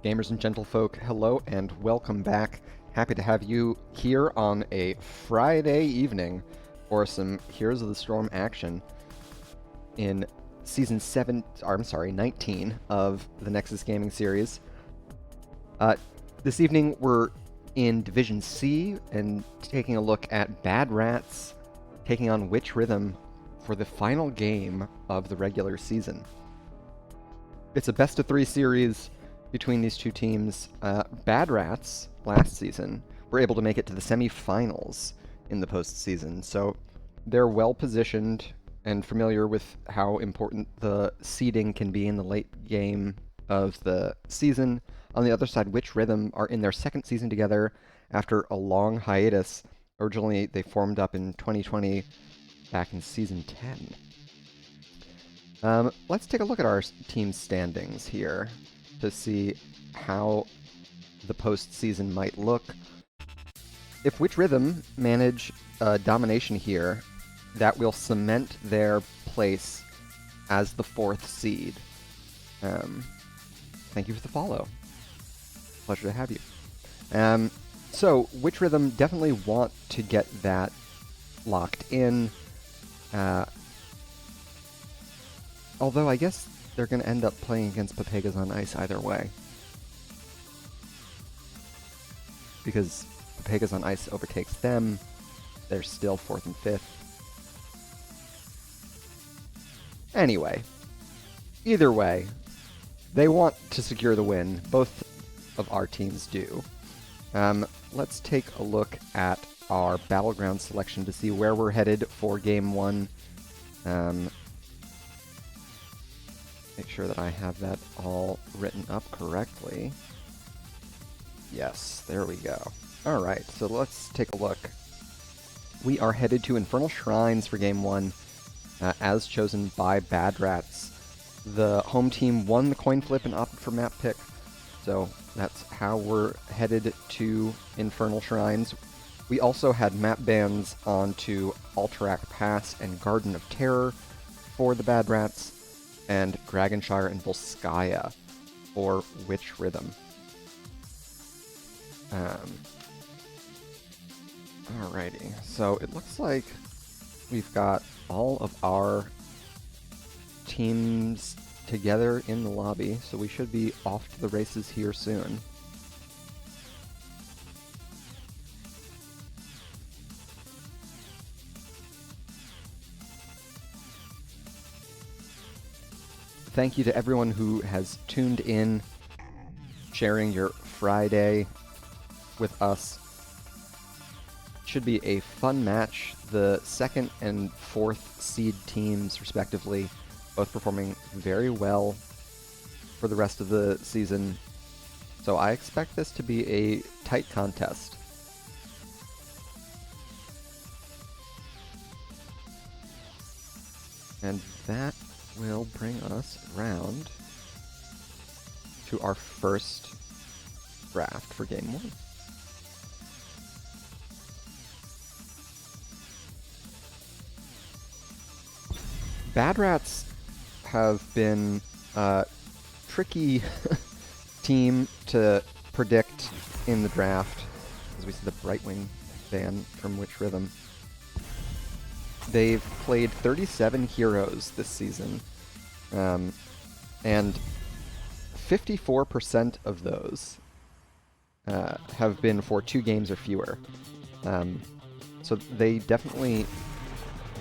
Gamers and gentlefolk, hello and welcome back. Happy to have you here on a Friday evening for some Heroes of the Storm action in Season 19 of the Nexus Gaming series. This evening we're in Division C and taking a look at Bad Rats taking on Witch Rhythm for the final game of the regular season. It's a best-of-3 series between these two teams. Bad Rats, last season, were able to make it to the semifinals in the postseason, so they're well-positioned and familiar with how important the seeding can be in the late game of the season. On the other side, Witch Rhythm are in their second season together after a long hiatus. Originally, they formed up in 2020, back in Season 10. Let's take a look at our team standings here to see how the postseason might look. If Witch Rhythm manage domination here, that will cement their place as the 4th seed. Thank you for the follow. Pleasure to have you. So, Witch Rhythm definitely want to get that locked in. Although I guess they're going to end up playing against Papegas on ice either way. Because Papegas on ice overtakes them, they're still 4th and 5th. Anyway, either way, they want to secure the win. Both of our teams do. Let's take a look at our Battleground selection to see where we're headed for Game 1. Make sure that I have that all written up correctly. Yes, there we go. Alright, so let's take a look. We are headed to Infernal Shrines for Game 1, as chosen by Bad Rats. The home team won the coin flip and opted for map pick, so that's how we're headed to Infernal Shrines. We also had map bans onto Alterac Pass and Garden of Terror for the Bad Rats, and Dragonshire and Volskaya for Witch Rhythm. Alrighty, so it looks like we've got all of our teams together in the lobby, so we should be off to the races here soon. Thank you to everyone who has tuned in, sharing your Friday with us. Should be a fun match. The 2nd and 4th seed teams, respectively, both performing very well for the rest of the season. So I expect this to be a tight contest. And that will bring us round to our first draft for Game 1. Bad Rats have been a tricky team to predict in the draft, as we see the Brightwing ban from Witch Rhythm. They've played 37 heroes this season, and 54% of those have been for 2 games or fewer. So they definitely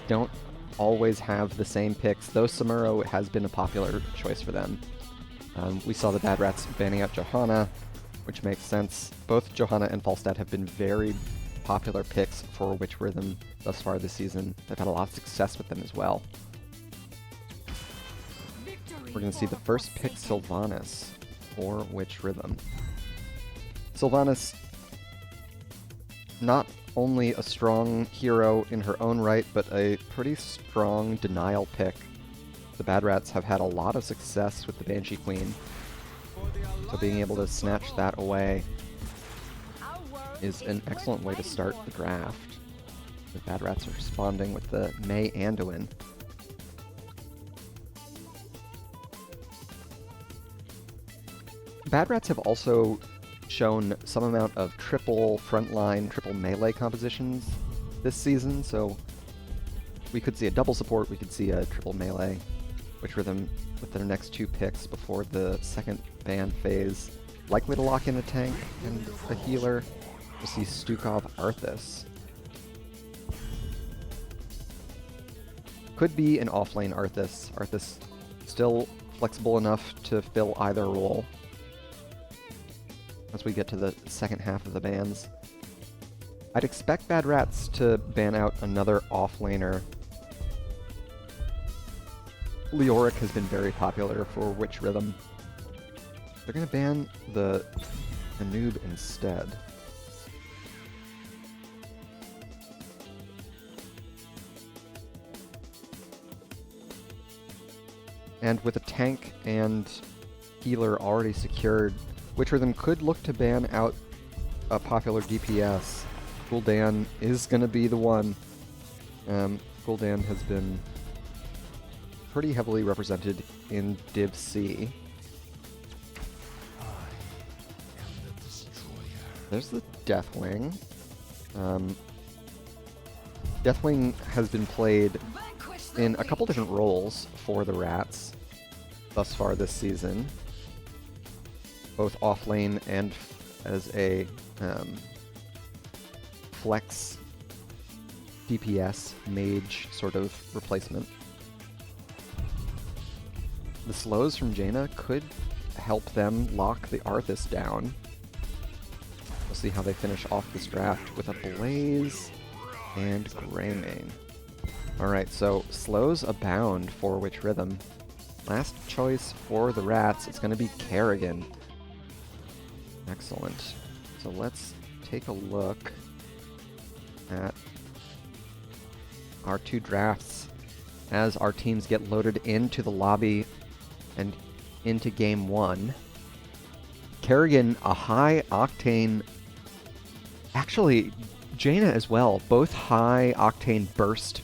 don't always have the same picks, though Samuro has been a popular choice for them. We saw the Bad Rats banning out Johanna, which makes sense. Both Johanna and Falstad have been very popular picks for Witch Rhythm thus far this season. They've had a lot of success with them as well. We're going to see the first pick, Sylvanas, for Witch Rhythm. Sylvanas, not only a strong hero in her own right, but a pretty strong denial pick. The Bad Rats have had a lot of success with the Banshee Queen, so being able to snatch that away is an excellent way to start the draft. The Bad Rats are responding with the May Anduin. Bad Rats have also shown some amount of triple frontline, triple melee compositions this season, so we could see a double support, we could see a triple melee, Witch Rhythm with their next 2 picks before the second ban phase. Likely to lock in a tank and a healer. We'll see Stukov Arthas. Could be an offlane Arthas. Arthas still flexible enough to fill either role as we get to the second half of the bans. I'd expect Bad Rats to ban out another offlaner. Leoric has been very popular for Witch Rhythm. They're gonna ban the noob instead. And with a tank and healer already secured, Witch Rhythm could look to ban out a popular DPS. Gul'dan is going to be the one. Gul'dan has been pretty heavily represented in Div C. There's the Deathwing. Deathwing has been played in a couple different roles for the Rats thus far this season, both offlane and as a flex DPS mage sort of replacement. The slows from Jaina could help them lock the Arthas down. We'll see how they finish off this draft with a Blaze and Greymane. Alright, so slows abound for Witch Rhythm. Last choice for the Rats, it's going to be Kerrigan. Excellent. So let's take a look at our 2 drafts as our teams get loaded into the lobby and into Game 1. Kerrigan, a high-octane... Actually, Jaina as well, both high-octane burst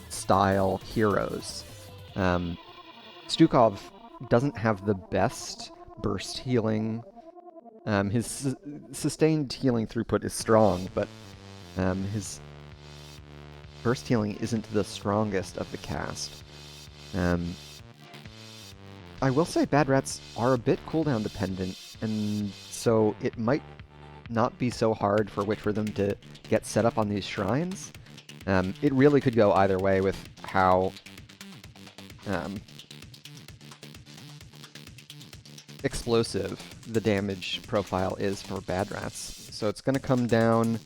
style heroes. Stukov doesn't have the best burst healing. His sustained healing throughput is strong, but his burst healing isn't the strongest of the cast. I will say Bad Rats are a bit cooldown dependent, and so it might not be so hard for Witch Rhythm to get set up on these shrines. It really could go either way with how explosive the damage profile is for Bad Rats. So it's going to come down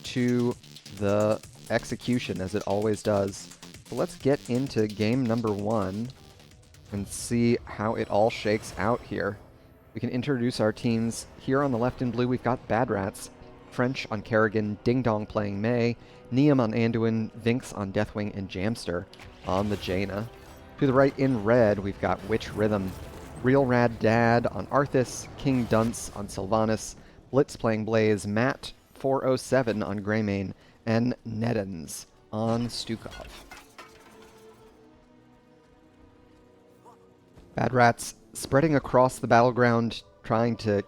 to the execution, as it always does. So let's get into game number 1 and see how it all shakes out here. We can introduce our teams. Here on the left in blue, we've got Bad Rats, French on Kerrigan, Ding Dong playing Mei, Neum on Anduin, Vinx on Deathwing, and Jamster on the Jaina. To the right in red, we've got Witch Rhythm, Real Rad Dad on Arthas, King Dunce on Sylvanas, Blitz playing Blaze, Matt 407 on Greymane, and Neddens on Stukov. Bad Rats spreading across the battleground, trying to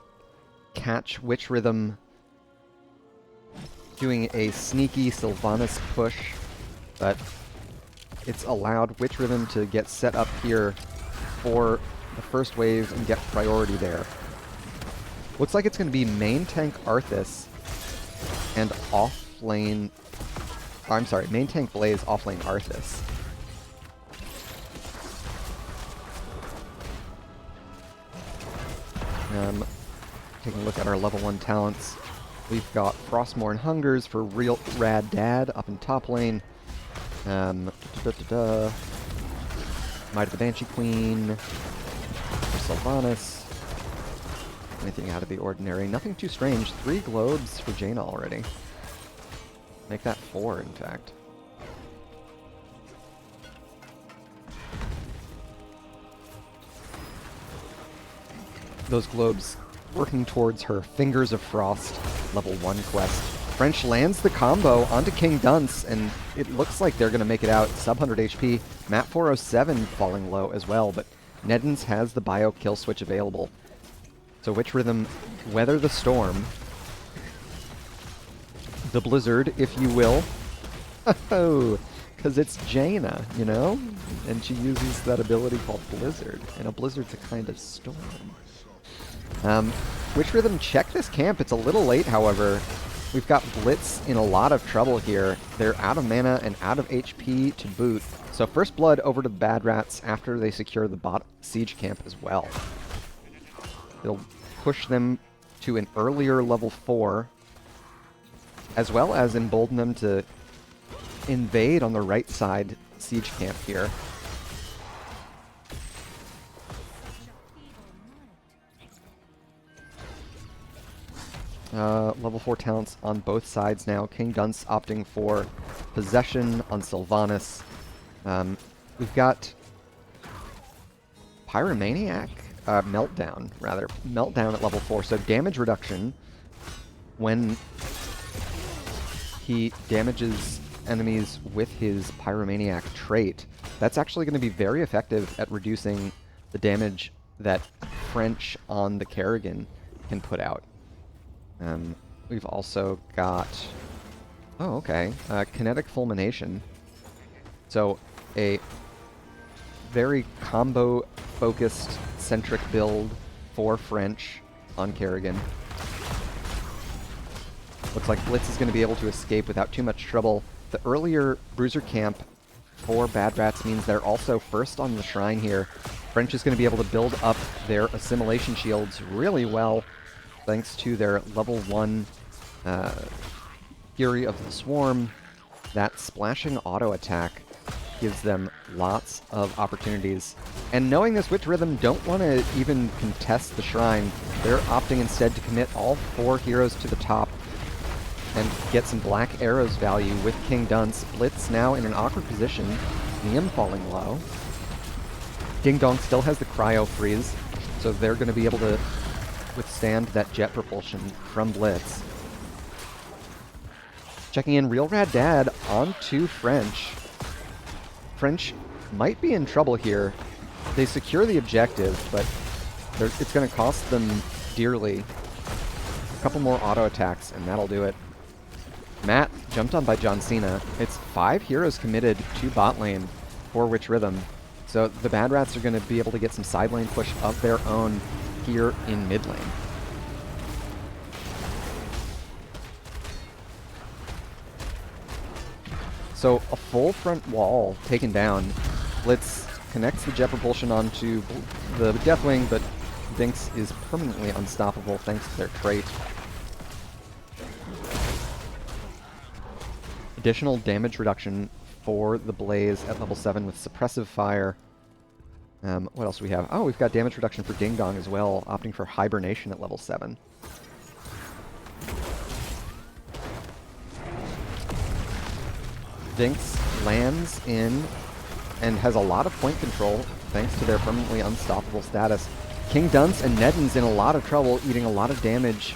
catch Witch Rhythm, doing a sneaky Sylvanas push, but it's allowed Witch Rhythm to get set up here for the first wave and get priority there. Looks like it's going to be main tank Arthas and offlane... I'm sorry, main tank Blaze, offlane Arthas. Taking a look at our level 1 talents, we've got Frostmourne Hungers for Real Rad Dad up in top lane. Might of the Banshee Queen for Sylvanas. Anything out of the ordinary. Nothing too strange. 3 globes for Jaina already. Make that 4, in fact. Those globes working towards her Fingers of Frost level 1 quest. French lands the combo onto King Dunce, and it looks like they're going to make it out. Sub 100 HP. Matt 407 falling low as well, but Neddens has the bio kill switch available. So Witch Rhythm, weather the storm. The blizzard, if you will. Oh, because it's Jaina, you know? And she uses that ability called Blizzard. And a blizzard's a kind of storm. Witch Rhythm, check this camp. It's a little late, however. We've got Blitz in a lot of trouble here. They're out of mana and out of HP to boot. So first blood over to the Bad Rats after they secure the siege camp as well. It'll push them to an earlier level 4, as well as embolden them to invade on the right side siege camp here. Level 4 talents on both sides now. King Dunce opting for Possession on Sylvanas. We've got Pyromaniac? Meltdown, rather. Meltdown at level 4. So damage reduction when he damages enemies with his Pyromaniac trait. That's actually going to be very effective at reducing the damage that French on the Kerrigan can put out. We've also got... Oh, okay. Kinetic Fulmination. So, a very combo-focused, centric build for French on Kerrigan. Looks like Blitz is going to be able to escape without too much trouble. The earlier Bruiser camp for Bad Rats means they're also first on the Shrine here. French is going to be able to build up their Assimilation Shields really well, thanks to their level 1 Fury of the Swarm. That splashing auto attack gives them lots of opportunities. And knowing this Witch Rhythm don't want to even contest the Shrine, they're opting instead to commit all 4 heroes to the top and get some Black Arrows value with King Dunce. Blitz now in an awkward position, Neum falling low. Ding Dong still has the Cryo Freeze, so they're going to be able to withstand that jet propulsion from Blitz. Checking in, Real Rad Dad onto French. French might be in trouble here. They secure the objective, but it's going to cost them dearly. A couple more auto attacks, and that'll do it. Matt jumped on by John Cena. It's 5 heroes committed to bot lane for Witch Rhythm. So the Bad Rats are going to be able to get some side lane push of their own here in mid lane. So a full front wall taken down. Blitz connects the jet propulsion onto the Deathwing, but Dinks is permanently unstoppable thanks to their trait. Additional damage reduction for the Blaze at level 7 with Suppressive Fire. What else do we have? Oh, we've got damage reduction for Ding Dong as well, opting for Hibernation at level 7. Dinks lands in and has a lot of point control thanks to their permanently unstoppable status. King Dunce and Neddin's in a lot of trouble, eating a lot of damage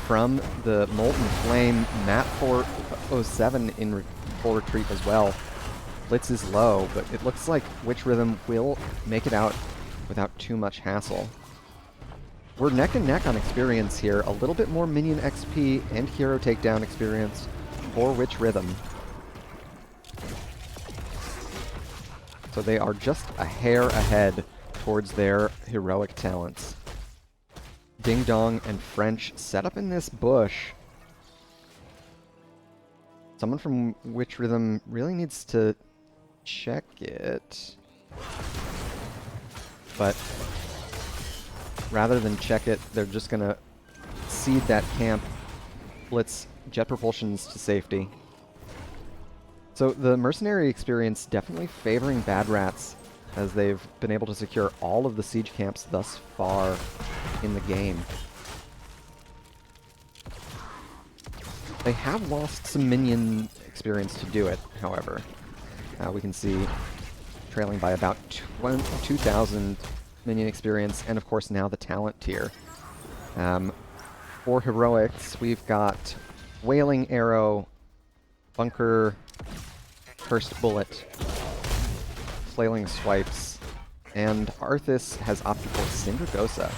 from the Molten Flame. Matt 407 in full retreat as well. Blitz is low, but it looks like Witch Rhythm will make it out without too much hassle. We're neck and neck on experience here. A little bit more minion XP and hero takedown experience for Witch Rhythm. So they are just a hair ahead towards their heroic talents. Ding Dong and French set up in this bush. Someone from Witch Rhythm really needs to check it. But rather than check it, they're just going to seed that camp, blitz jet propulsions to safety. So the mercenary experience definitely favoring Bad Rats, as they've been able to secure all of the siege camps thus far in the game. They have lost some minion experience to do it, however. We can see trailing by about 2,000 minion experience, and of course now the talent tier. For heroics, we've got Wailing Arrow, Bunker, Cursed Bullet, Flailing Swipes, and Arthas has opted for Syndragosa.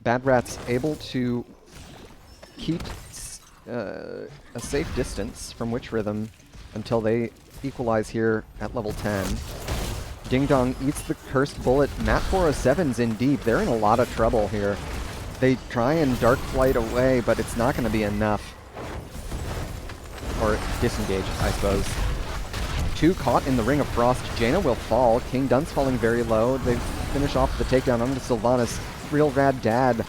Bad Rat's able to keep a safe distance from Witch Rhythm until they equalize here at level 10. Ding Dong eats the Cursed Bullet. Matt 407's in deep. They're in a lot of trouble here. They try and Dark Flight away, but it's not going to be enough. Or disengage, I suppose. 2 caught in the Ring of Frost. Jaina will fall. King Dunce falling very low. They finish off the takedown onto Sylvanas. Real Rad Dad,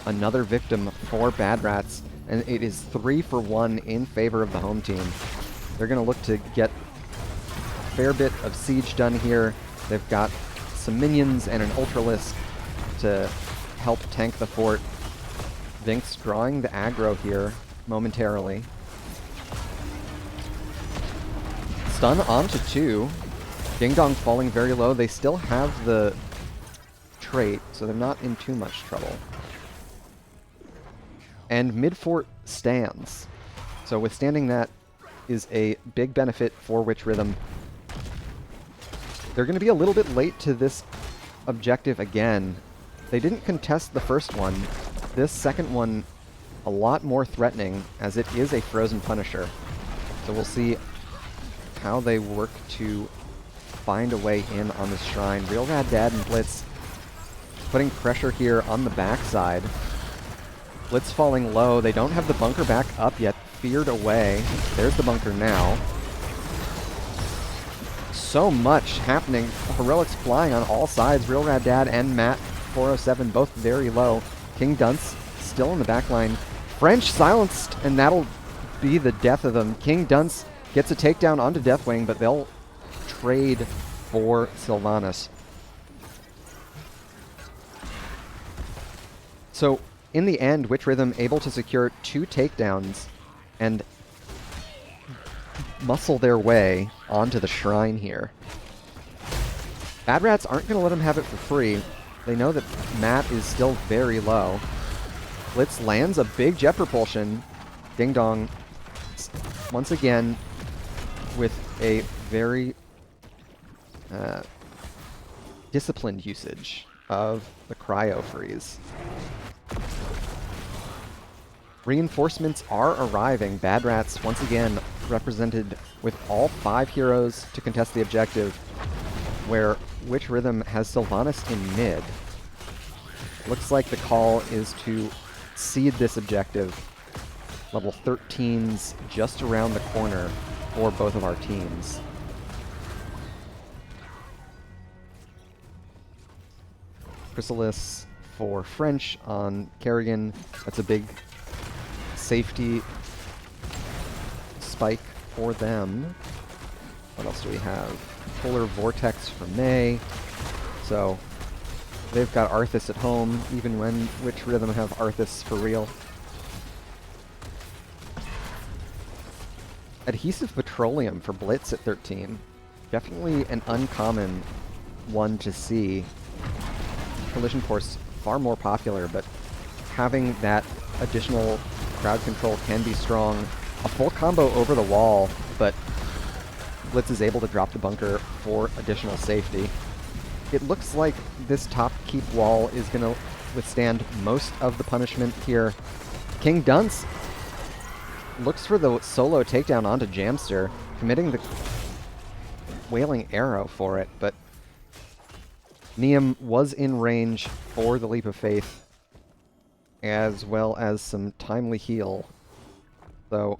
another victim for Bad Rats. And it is 3 for 1 in favor of the home team. They're going to look to get a fair bit of siege done here. They've got some minions and an Ultralisk to help tank the fort. Vinx drawing the aggro here momentarily. Stun onto 2. Ding Dong falling very low. They still have the trait, so they're not in too much trouble. And mid-fort stands. So withstanding that is a big benefit for Witch Rhythm. They're going to be a little bit late to this objective again. They didn't contest the first one. This second one, a lot more threatening, as it is a Frozen Punisher. So we'll see how they work to find a way in on this shrine. Real Rad Dad and Blitz putting pressure here on the backside. Blitz falling low. They don't have the bunker back up yet. Feared away. There's the bunker now. So much happening. Heroics flying on all sides. Real Rad Dad and Matt 407 both very low. King Dunce still in the back line. French silenced, and that'll be the death of them. King Dunce gets a takedown onto Deathwing, but they'll trade for Sylvanas. So, in the end, Witch Rhythm able to secure 2 takedowns and muscle their way onto the shrine here. Bad Rats aren't going to let them have it for free. They know that Matt is still very low. Blitz lands a big jet propulsion. Ding Dong, once again, with a very disciplined usage of the Cryo Freeze. Reinforcements are arriving. Bad Rats, once again, represented with all 5 heroes to contest the objective, where Witch Rhythm has Sylvanas in mid. Looks like the call is to seed this objective. Level 13's just around the corner for both of our teams. Chrysalis for French on Kerrigan. That's a big safety spike for them. What else do we have? Polar Vortex for May. So they've got Arthas at home, even when Witch Rhythm have Arthas for real. Adhesive Petroleum for Blitz at 13. Definitely an uncommon one to see. Collision Course far more popular, but having that additional crowd control can be strong. A full combo over the wall, but Blitz is able to drop the bunker for additional safety. It looks like this top keep wall is going to withstand most of the punishment here. King Dunce looks for the solo takedown onto Jamster, committing the Wailing Arrow for it, but Neum was in range for the Leap of Faith, as well as some timely heal. So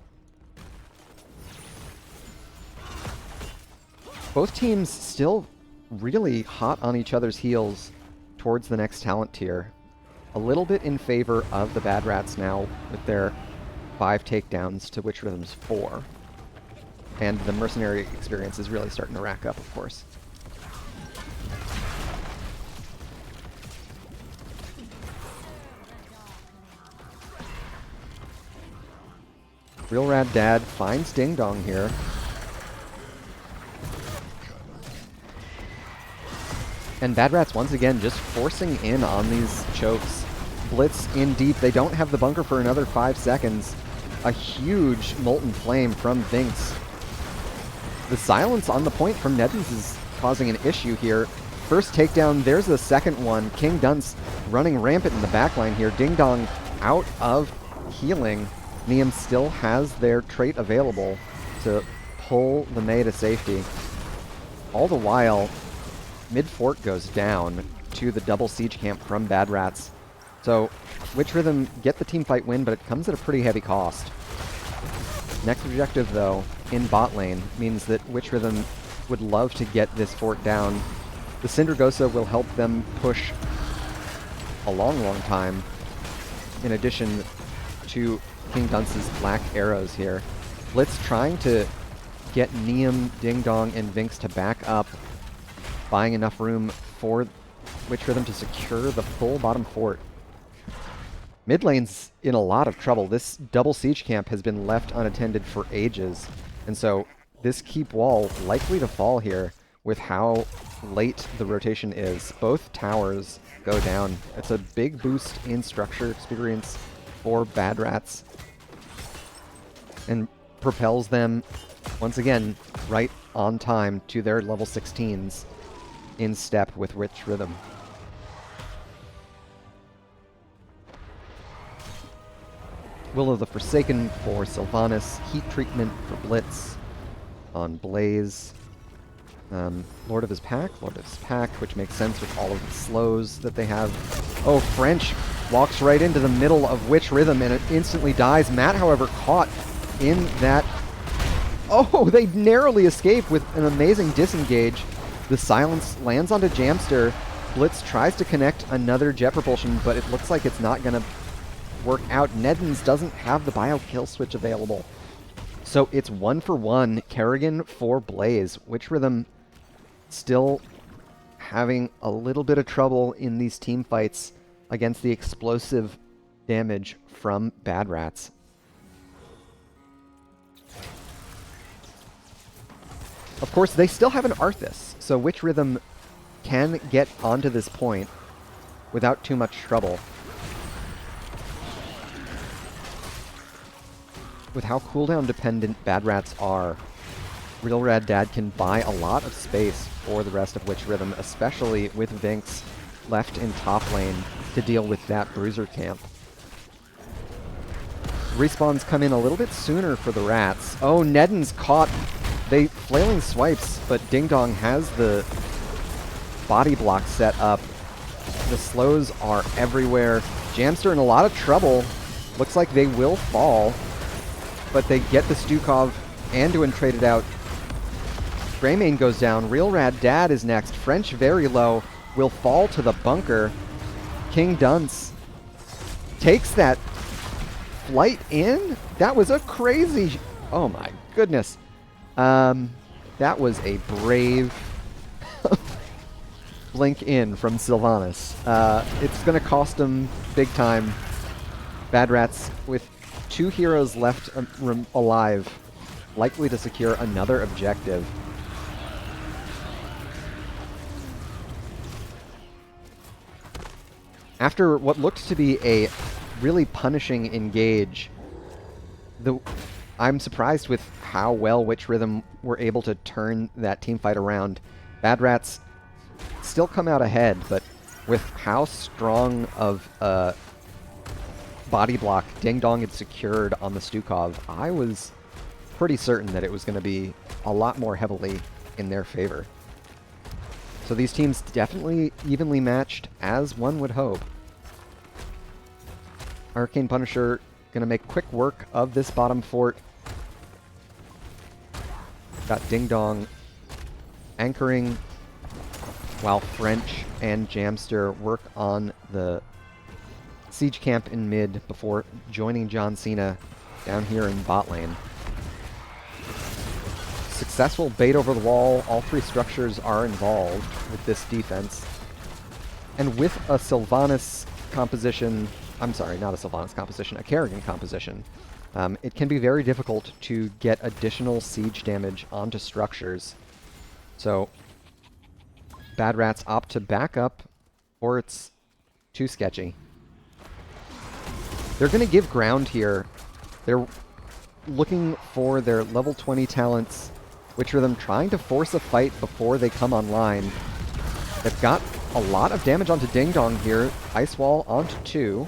both teams still really hot on each other's heels towards the next talent tier. A little bit in favor of the Bad Rats now with their 5 takedowns to Witch Rhythm's 4. And the mercenary experience is really starting to rack up, of course. Real Rad Dad finds Ding Dong here. And Bad Rats once again just forcing in on these chokes. Blitz in deep. They don't have the bunker for another 5 seconds. A huge Molten Flame from Vinx. The silence on the point from Nedens is causing an issue here. first takedown. There's the second one. King Dunce running rampant in the backline here. Ding Dong out of healing. Neum still has their trait available to pull the Mei to safety. All the while, mid fort goes down to the double siege camp from Bad Rats. So Witch Rhythm get the team fight win, but it comes at a pretty heavy cost. Next objective, though, in bot lane, means that Witch Rhythm would love to get this fort down. The Syndragosa will help them push a long, long time, in addition to King Dunce's black arrows here. Blitz trying to get Neum, Ding Dong, and Vinx to back up, buying enough room for Witch Rhythm to secure the full bottom fort. Mid lane's in a lot of trouble. This double siege camp has been left unattended for ages, and so this keep wall likely to fall here with how late the rotation is. Both towers go down. It's a big boost in structure experience for Bad Rats and propels them once again right on time to their level 16s in step with Witch Rhythm. Will of the Forsaken for Sylvanas, heat treatment for Blitz on Blaze. Lord of his Pack, which makes sense with all of the slows that they have. Oh, French walks right into the middle of Witch Rhythm and it instantly dies. Matt, however, caught in that. Oh, they narrowly escape with an amazing disengage. The silence lands onto Jamster. Blitz tries to connect another jet propulsion, but it looks like it's not going to work out. Neddens doesn't have the bio kill switch available. So it's 1-for-1 Kerrigan for Blaze. Witch Rhythm still having a little bit of trouble in these team fights against the explosive damage from Bad Rats. Of course, they still have an Arthas, so Witch Rhythm can get onto this point without too much trouble. With how cooldown dependent Bad Rats are, Real Rad Dad can buy a lot of space for the rest of Witch Rhythm, especially with Vinx left in top lane to deal with that Bruiser camp. Respawns come in a little bit sooner for the Rats. Oh, Nedden's caught. They flailing swipes, but Ding Dong has the body block set up. The slows are everywhere. Jamster in a lot of trouble. Looks like they will fall, but they get the Stukov. Anduin traded out. Greymane goes down. Real Rad Dad is next. French very low. Will fall to the bunker. King Dunce takes that flight in. That was a crazy... Oh my goodness. That was a brave blink in from Sylvanas. It's going to cost him big time. Bad Rats with 2 heroes left alive, likely to secure another objective. After what looked to be a really punishing engage, I'm surprised with how well Witch Rhythm were able to turn that teamfight around. Bad Rats still come out ahead, but with how strong of a body block Ding Dong had secured on the Stukov, I was pretty certain that it was going to be a lot more heavily in their favor. So these teams definitely evenly matched, as one would hope. Arcane Punisher going to make quick work of this bottom fort. Got Ding Dong anchoring while French and Jamster work on the siege camp in mid before joining John Cena down here in bot lane. Successful bait over the wall. All 3 structures are involved with this defense. And with a Sylvanas composition, I'm sorry, not a Sylvanas composition, a Kerrigan composition, it can be very difficult to get additional siege damage onto structures. So Bad Rats opt to back up, or it's too sketchy. They're going to give ground here. They're looking for their level 20 talents, which are them trying to force a fight before they come online. They've got a lot of damage onto Ding Dong here. Ice Wall onto 2.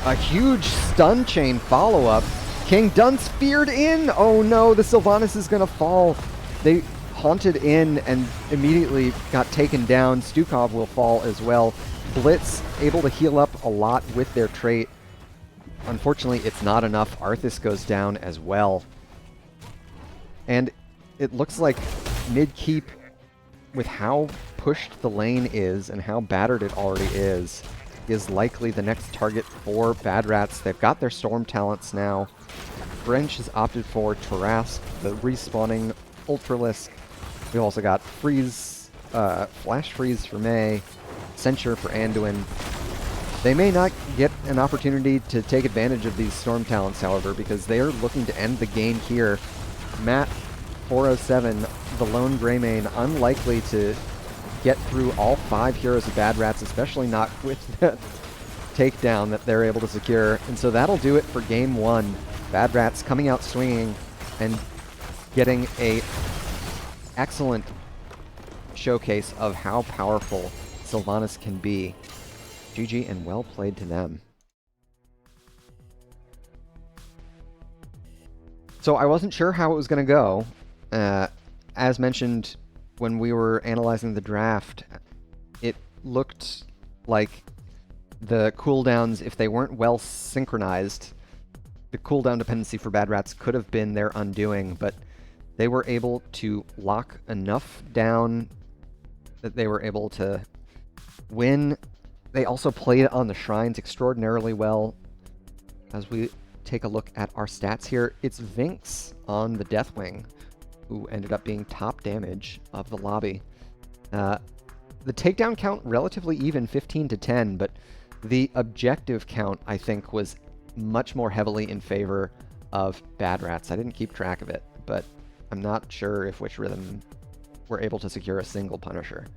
A huge stun chain follow-up. King Dunce feared in! Oh no, the Sylvanas is gonna fall. They haunted in and immediately got taken down. Stukov will fall as well. Blitz able to heal up a lot with their trait. Unfortunately, it's not enough. Arthas goes down as well. And it looks like mid-keep, with how pushed the lane is and how battered it already is likely the next target for Bad Rats. They've got their Storm talents now. French has opted for Tarrasque, the respawning Ultralisk. We've also got Freeze, Flash Freeze for Mei, Censure for Anduin. They may not get an opportunity to take advantage of these Storm talents, however, because they are looking to end the game here. Matt 407, the lone Greymane, unlikely to get through all 5 heroes of Bad Rats, especially not with that takedown that they're able to secure. And so that'll do it for game 1. Bad Rats coming out swinging and getting a excellent showcase of how powerful Sylvanas can be. GG and well played to them. So I wasn't sure how it was going to go. As mentioned when we were analyzing the draft, it looked like the cooldowns, if they weren't well synchronized, the cooldown dependency for Bad Rats could have been their undoing, but they were able to lock enough down that they were able to win. They also played on the shrines extraordinarily well. As we take a look at our stats here, it's Vinx on the Deathwing who ended up being top damage of the lobby. The takedown count relatively even, 15 to 10, but the objective count, I think, was much more heavily in favor of Bad Rats. I didn't keep track of it, but I'm not sure if Witch Rhythm were able to secure a single Punisher.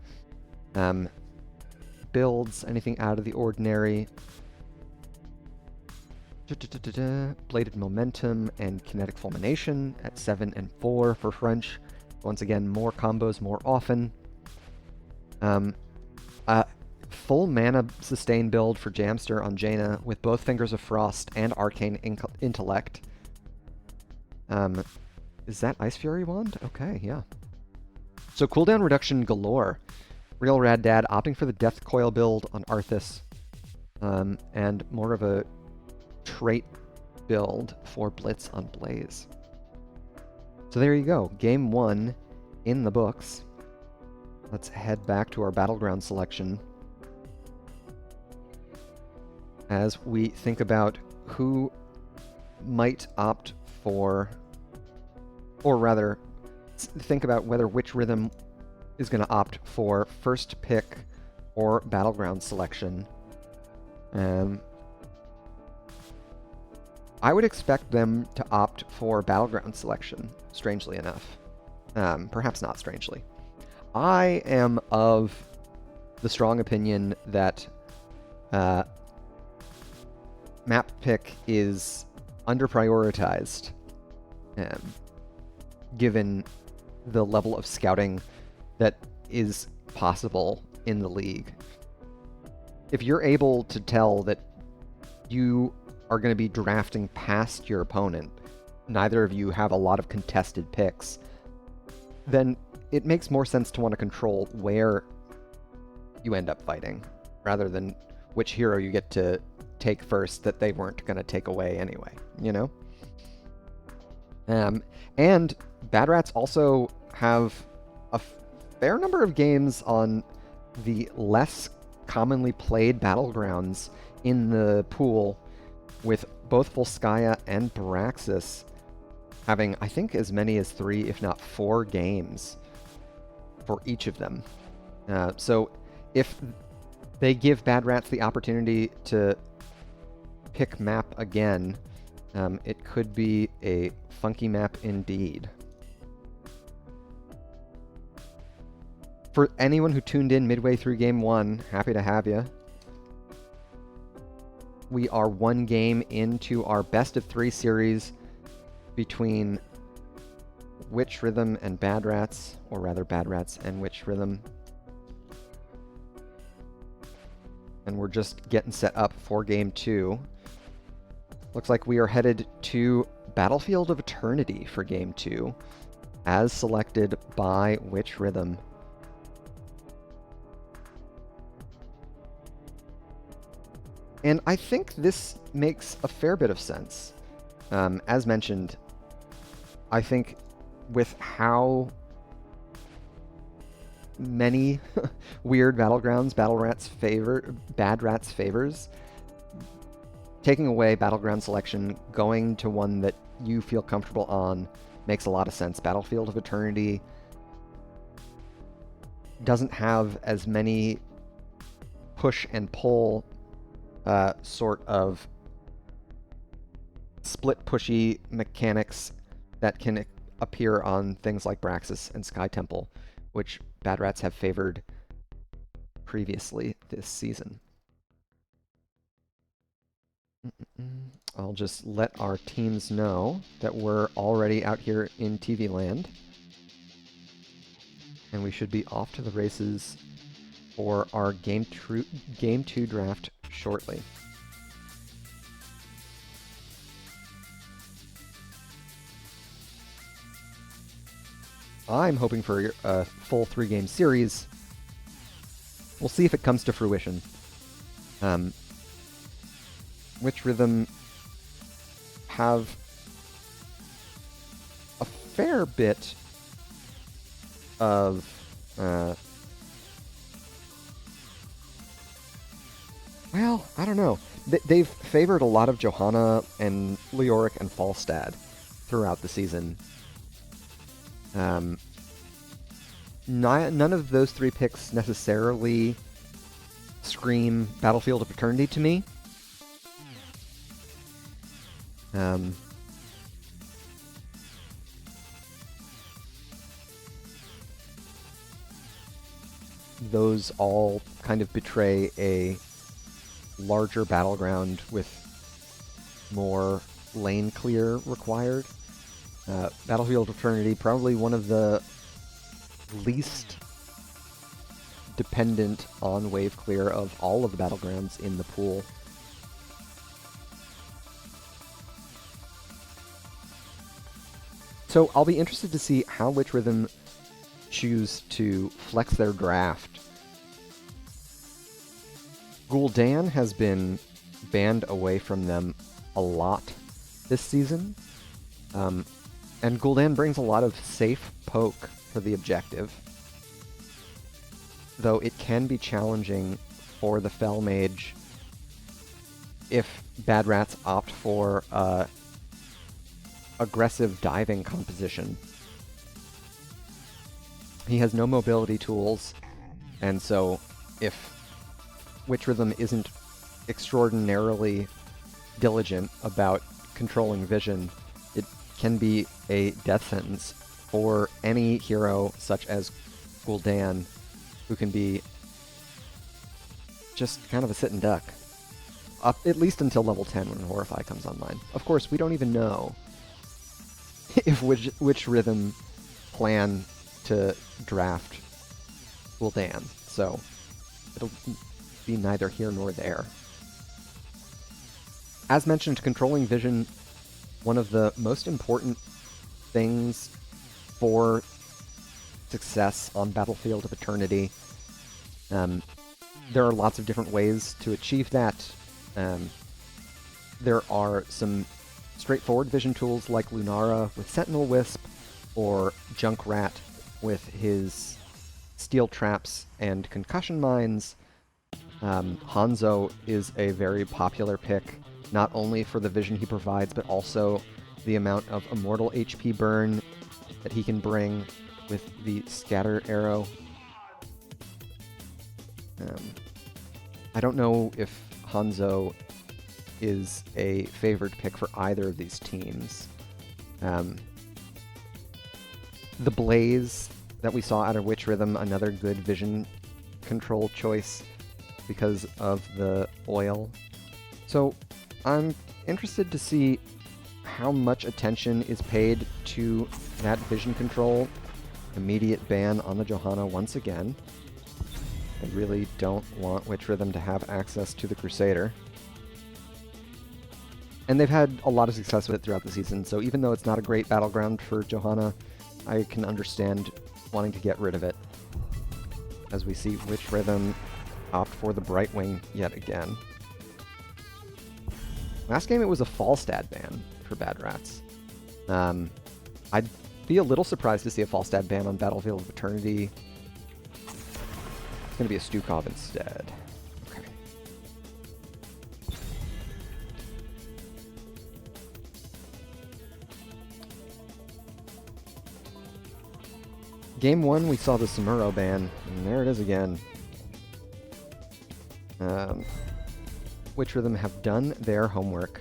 Builds, anything out of the ordinary. Bladed Momentum and Kinetic Fulmination at 7 and 4 for French. Once again, more combos more often. Full mana sustain build for Jamster on Jaina with both Fingers of Frost and Arcane Intellect. Is that Ice Fury Wand? Okay, yeah. So cooldown reduction galore. Real Rad Dad opting for the Death Coil build on Arthas. And more of a trait build for Blitz on Blaze. So there you go. Game 1 in the books. Let's head back to our Battleground selection as we think about who might opt for, or rather, think about whether Witch Rhythm is going to opt for first pick or Battleground selection. I would expect them to opt for Battleground selection, strangely enough. Perhaps not strangely. I am of the strong opinion that map pick is under-prioritized, given the level of scouting that is possible in the league. If you're able to tell that you are going to be drafting past your opponent, neither of you have a lot of contested picks, then it makes more sense to want to control where you end up fighting, rather than which hero you get to take first that they weren't going to take away anyway, you know? And Bad Rats also have a fair number of games on the less commonly played battlegrounds in the pool, with both Volskaya and Braxis having, I think, as many as 3, if not 4 games for each of them. So if they give Bad Rats the opportunity to pick map again, it could be a funky map indeed. For anyone who tuned in midway through Game 1, happy to have you. We are 1 game into our best of 3 series between Witch Rhythm and Bad Rats, or rather Bad Rats and Witch Rhythm. And we're just getting set up for Game 2. Looks like we are headed to Battlefield of Eternity for Game 2, as selected by Witch Rhythm. And I think this makes a fair bit of sense. As mentioned, I think with how many weird battlegrounds Bad Rats favors, taking away battleground selection, going to one that you feel comfortable on makes a lot of sense. Battlefield of Eternity doesn't have as many push and pull sort of split pushy mechanics that can appear on things like Braxis and Sky Temple, which Bad Rats have favored previously this season. I'll just let our teams know that we're already out here in TV land, and we should be off to the races for our Game 2 draft shortly. I'm hoping for a full 3-game series. We'll see if it comes to fruition. Witch Rhythm have a fair bit of well, I don't know. They've favored a lot of Johanna and Leoric and Falstad throughout the season. None of those 3 picks necessarily scream Battlefield of Eternity to me. Those all kind of betray a larger battleground with more lane clear required. Battlefield of Eternity, probably one of the least dependent on wave clear of all of the battlegrounds in the pool. So I'll be interested to see how Witch Rhythm choose to flex their draft. Gul'dan has been banned away from them a lot this season. And Gul'dan brings a lot of safe poke for the objective, though it can be challenging for the Fel Mage if Bad Rats opt for aggressive diving composition. He has no mobility tools, and so if Witch Rhythm isn't extraordinarily diligent about controlling vision, it can be a death sentence for any hero such as Gul'dan, who can be just kind of a sit and duck, up at least until level 10 when Horrify comes online. Of course, we don't even know if Witch Rhythm plan to draft Gul'dan, so it'll be neither here nor there. As mentioned, controlling vision, one of the most important things for success on Battlefield of Eternity. There are lots of different ways to achieve that. There are some straightforward vision tools like Lunara with Sentinel Wisp, or Junkrat with his Steel Traps and Concussion Mines. Hanzo is a very popular pick, not only for the vision he provides, but also the amount of immortal HP burn that he can bring with the Scatter Arrow. I don't know if Hanzo is a favored pick for either of these teams. The Blaze that we saw out of Witch Rhythm, another good vision control choice because of the oil. So I'm interested to see how much attention is paid to that vision control. Immediate ban on the Johanna once again. I really don't want Witch Rhythm to have access to the Crusader. And they've had a lot of success with it throughout the season, so even though it's not a great battleground for Johanna, I can understand wanting to get rid of it. As we see Witch Rhythm opt for the Brightwing yet again. Last game it was a Falstad ban for Bad Rats. I'd be a little surprised to see a Falstad ban on Battlefield of Eternity. It's going to be a Stukov instead. Okay. Game 1, we saw the Samuro ban, and there it is again. Witch Rhythm have done their homework.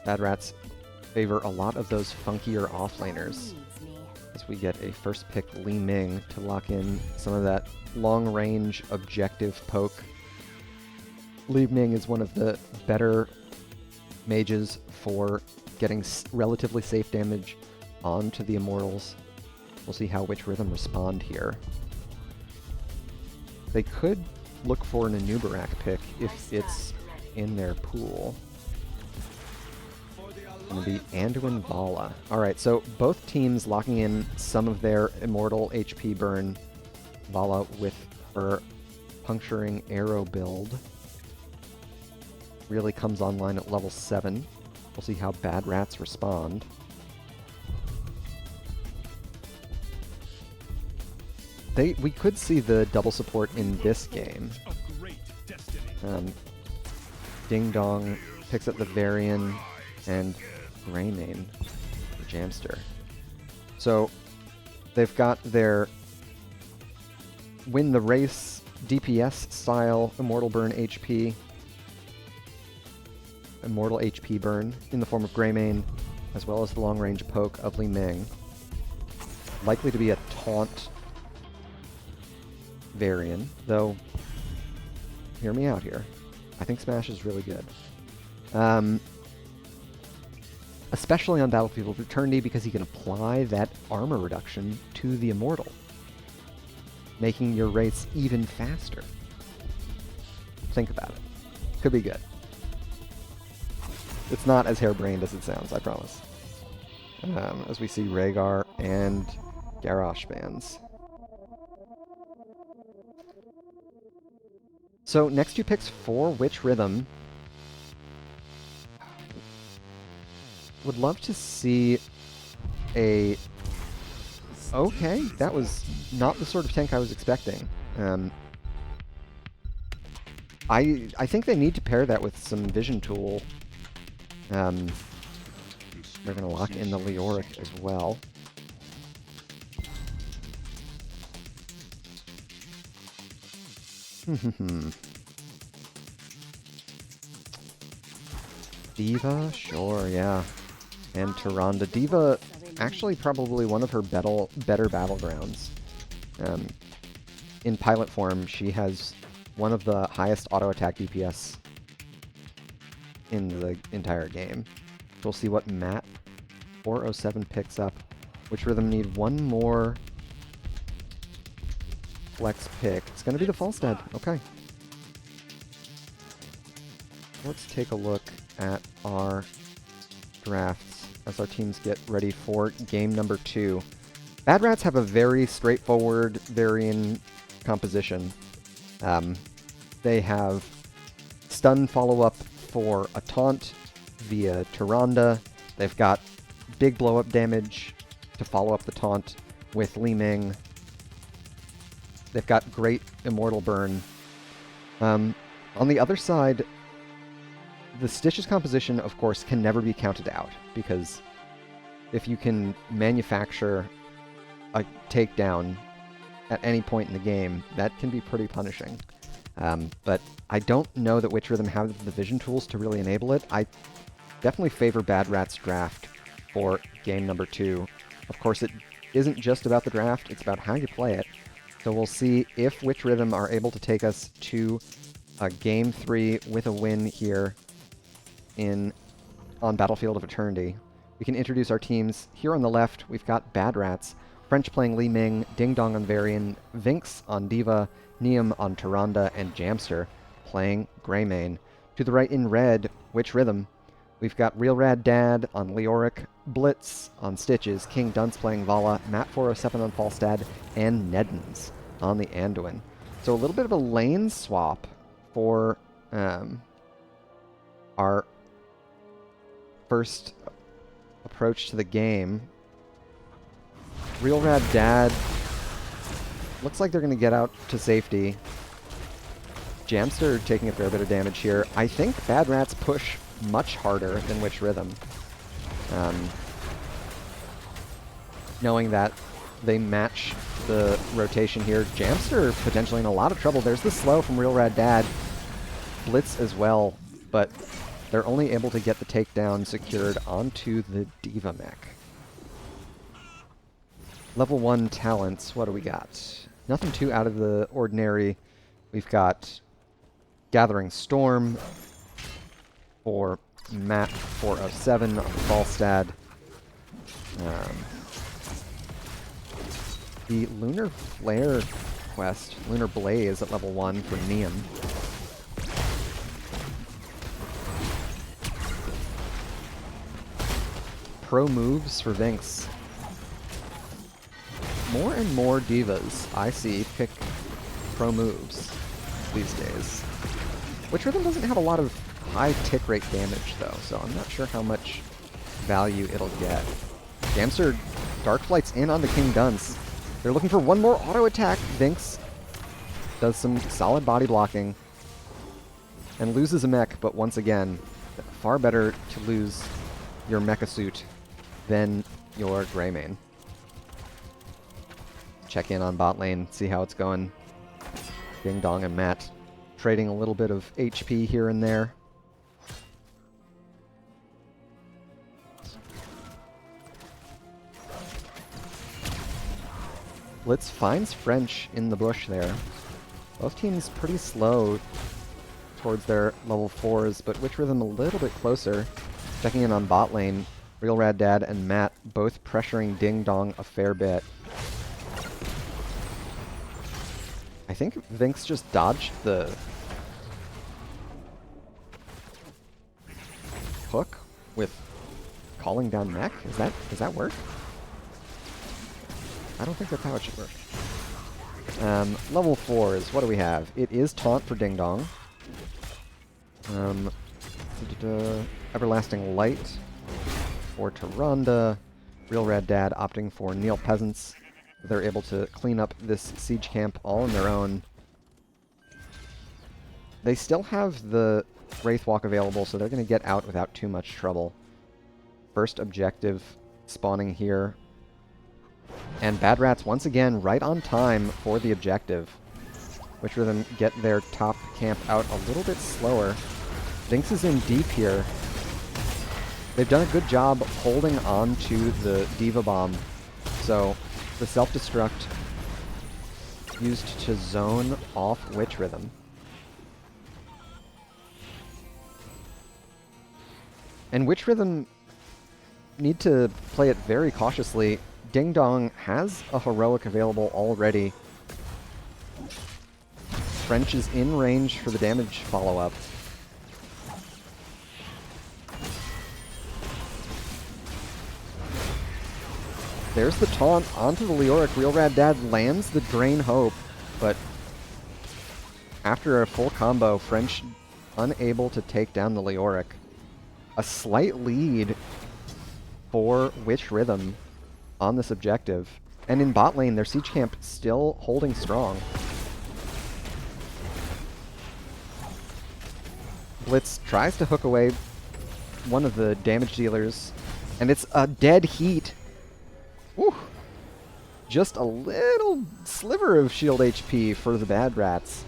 Bad Rats favor a lot of those funkier offlaners. As we get a first pick Li Ming to lock in some of that long-range objective poke. Li Ming is one of the better mages for getting relatively safe damage onto the Immortals. We'll see how Witch Rhythm respond here. They could look for an Anubarak pick if it's in their pool. It's going to be Anduin Vala. Alright, so both teams locking in some of their Immortal HP burn. Vala with her Puncturing Arrow build. Really comes online at level 7. We'll see how Bad Rats respond. We could see the double support in this game. Ding Dong picks up the Varian and Greymane, the Jamster. So they've got their win the race DPS style Immortal Burn HP. Immortal HP burn in the form of Greymane, as well as the long range poke of Li Ming. Likely to be a taunt Varian, though, hear me out here. I think Smash is really good. Especially on Battlefield of Eternity because he can apply that armor reduction to the Immortal, making your race even faster. Think about it. Could be good. It's not as harebrained as it sounds, I promise. As we see Rhaegar and Garrosh bans. So, next 2 picks for Witch Rhythm. Would love to see a... Okay, that was not the sort of tank I was expecting. I think they need to pair that with some Vision Tool. They're going to lock in the Leoric as well. Diva? Sure, yeah. And Tyrande. Diva, actually probably one of her better battlegrounds. In pilot form, she has one of the highest auto-attack DPS in the entire game. We'll see what Matt 407 picks up. Witch Rhythm need one more flex pick. It's going to be the Falstad. Okay. Let's take a look at our drafts as our teams get ready for game number 2. Bad Rats have a very straightforward Varian composition. They have stun follow-up for a taunt via Tyrande. They've got big blow-up damage to follow up the taunt with Li Ming. They've got great Immortal Burn. On the other side, the Stitch's composition, of course, can never be counted out, because if you can manufacture a takedown at any point in the game, that can be pretty punishing. But I don't know that Witch Rhythm have the vision tools to really enable it. I definitely favor Bad Rat's draft for game number 2. Of course, it isn't just about the draft, it's about how you play it. So we'll see if Witch Rhythm are able to take us to game 3 with a win here in on Battlefield of Eternity. We can introduce our teams. Here on the left, we've got Bad Rats, French playing Li Ming, Ding Dong on Varian, Vinx on Diva, Neum on Tyrande, and Jamster playing Greymane. To the right in red, Witch Rhythm, we've got Real Rad Dad on Leoric, Blitz on Stitches, King Dunce playing Vala, Matt407 on Falstad, and Neddens on the Anduin. So a little bit of a lane swap for our first approach to the game. Real Rad Dad looks like they're going to get out to safety. Jamster taking a fair bit of damage here. I think Bad Rats push much harder than Witch Rhythm. Knowing that they match the rotation here. Jamster potentially in a lot of trouble. There's the slow from Real Rad Dad. Blitz as well, but they're only able to get the takedown secured onto the Diva mech. Level 1 talents, what do we got? Nothing too out of the ordinary. We've got Gathering Storm for Matt 407 on Falstad. The Lunar Flare quest, Lunar Blaze at level 1 for Neum. Pro moves for Vinx. More and more divas I see pick pro moves these days. Witch Rhythm doesn't have a lot of high tick rate damage though, so I'm not sure how much value it'll get. Jamster Dark Flight's in on the King Dunce. They're looking for one more auto attack. Vinx does some solid body blocking and loses a mech, but once again, far better to lose your mecha suit than your Greymane. Check in on bot lane, see how it's going. Ding Dong and Matt trading a little bit of HP here and there. Blitz finds French in the bush there. Both teams pretty slow towards their level 4s, but Witch Rhythm a little bit closer. Checking in on bot lane, Real Rad Dad and Matt both pressuring Ding Dong a fair bit. I think Vinx just dodged the hook with calling down mech. Does that work? I don't think that's how it should work. Level 4s, what do we have? It is Taunt for Ding Dong. Everlasting Light for Tyrande. Real Rad Dad opting for Neil Peasants. They're able to clean up this siege camp all on their own. They still have the Wraithwalk available, so they're going to get out without too much trouble. First objective spawning here. And Bad Rats once again right on time for the objective. Witch Rhythm get their top camp out a little bit slower. Vinx is in deep here. They've done a good job holding on to the Diva Bomb. So the self-destruct used to zone off Witch Rhythm. And Witch Rhythm need to play it very cautiously. Ding Dong has a heroic available already. French is in range for the damage follow-up. There's the taunt onto the Leoric. Real Rad Dad lands the Drain Hope, but after a full combo, French unable to take down the Leoric. A slight lead for Witch Rhythm on this objective. And in bot lane, their siege camp still holding strong. Blitz tries to hook away one of the damage dealers, and it's a dead heat. Whew. Just a little sliver of shield HP for the Bad Rats.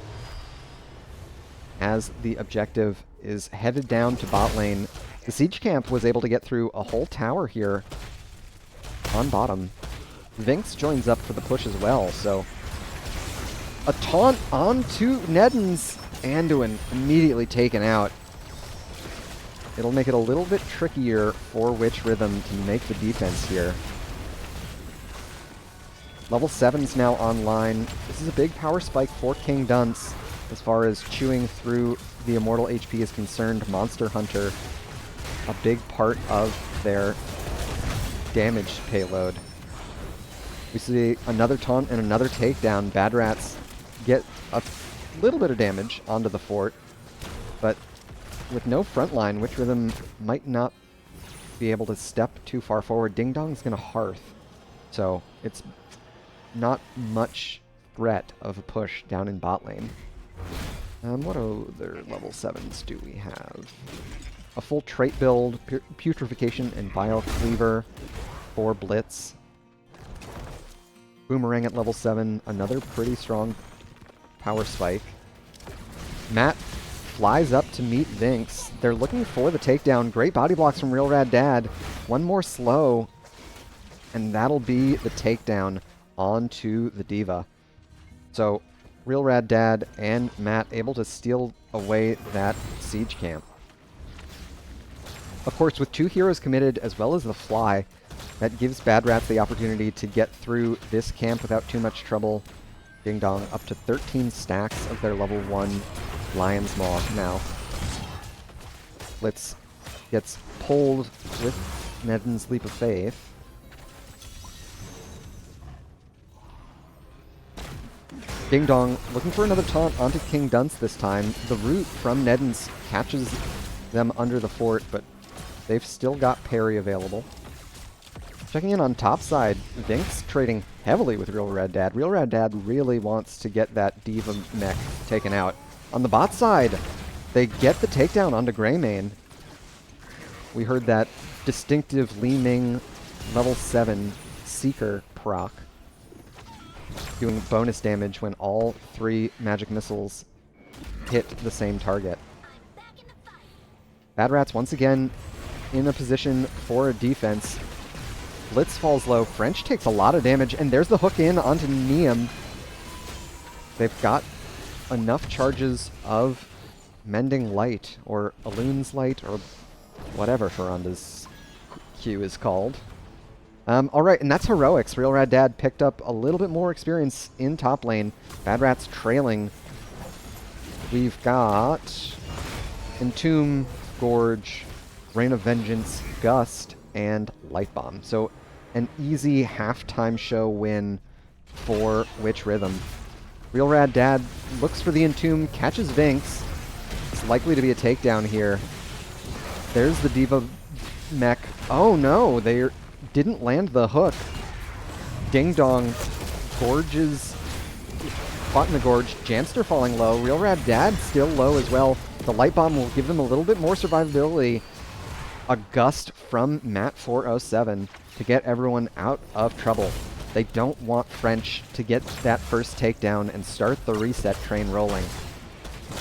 As the objective is headed down to bot lane, the siege camp was able to get through a whole tower here on bottom. Vinx joins up for the push as well, so a taunt onto Neddens. Anduin immediately taken out. it'll make it a little bit trickier for Witch Rhythm to make the defense here. Level 7's now online. This is a big power spike for King Dunce as far as chewing through the Immortal HP is concerned. Monster Hunter, a big part of their damage payload. We see another taunt and another takedown. Bad Rats get a little bit of damage onto the fort, but with no front line, Witch Rhythm might not be able to step too far forward. Ding Dong's going to Hearth, so it's not much threat of a push down in bot lane. What other level 7s do we have? A full trait build, Putrefaction and Bile Cleaver for Blitz. Boomerang at level 7, another pretty strong power spike. Matt flies up to meet Vinx. They're looking for the takedown. Great body blocks from Real Rad Dad. One more slow, and that'll be the takedown onto the Diva. So Real Rad Dad and Matt able to steal away that siege camp. Of course, with 2 heroes committed as well as the Fly, that gives Bad Rats the opportunity to get through this camp without too much trouble. Ding Dong up to 13 stacks of their level 1 Lion's Maw now. Blitz gets pulled with Neden's Leap of Faith. Ding Dong looking for another taunt onto King Dunce this time. The root from Neden's catches them under the fort, but they've still got parry available. Checking in on top side, Vinx trading heavily with Real Rad Dad. Real Rad Dad really wants to get that Diva mech taken out. On the bot side, they get the takedown onto Greymane. We heard that distinctive Li Ming level 7 Seeker proc, doing bonus damage when all 3 magic missiles hit the same target. Bad Rats once again in a position for a defense. Blitz falls low. French takes a lot of damage, and there's the hook in onto Neum. They've got enough charges of Mending Light, or Alloon's Light, or whatever Faranda's Q is called. Alright, and that's heroics. Real Rad Dad picked up a little bit more experience in top lane. Bad Rats trailing. We've got Entomb, Gorge, Rain of Vengeance, Gust, and Light Bomb. So an easy halftime show win for Witch Rhythm. Real Rad Dad looks for the Entomb, catches Vinx. It's likely to be a takedown here. There's the Diva mech. Oh no, they didn't land the hook. Ding Dong Gorge's caught in the Gorge. Jamster falling low. Real Rad Dad still low as well. The Light Bomb will give them a little bit more survivability. A Gust from Matt407 to get everyone out of trouble. They don't want French to get that first takedown and start the reset train rolling.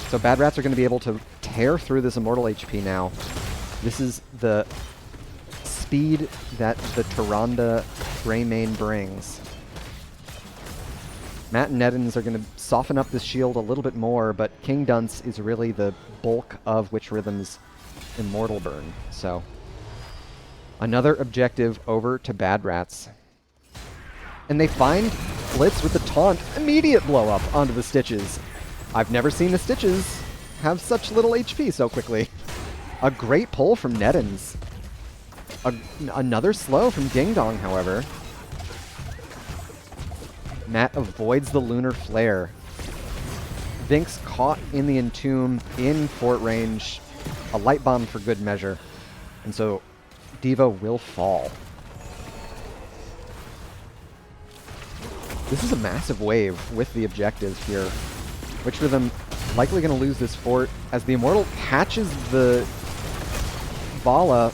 So Bad Rats are going to be able to tear through this Immortal HP now. This is the speed that the Tyrande Greymane brings. Matt and Nedens are going to soften up this shield a little bit more, but King Dunce is really the bulk of Witch Rhythm's Immortal burn. So another objective over to Bad Rats. And they find Blitz with the taunt. Immediate blow up onto the Stitches. I've never seen the Stitches have such little HP so quickly. A great pull from Nedens. Another slow from Ding Dong, however. Matt avoids the Lunar Flare. Vinx caught in the Entomb in fort range. A Light Bomb for good measure. And so Diva will fall. This is a massive wave with the objective here. Witch Rhythm likely going to lose this fort as the Immortal catches the Vala.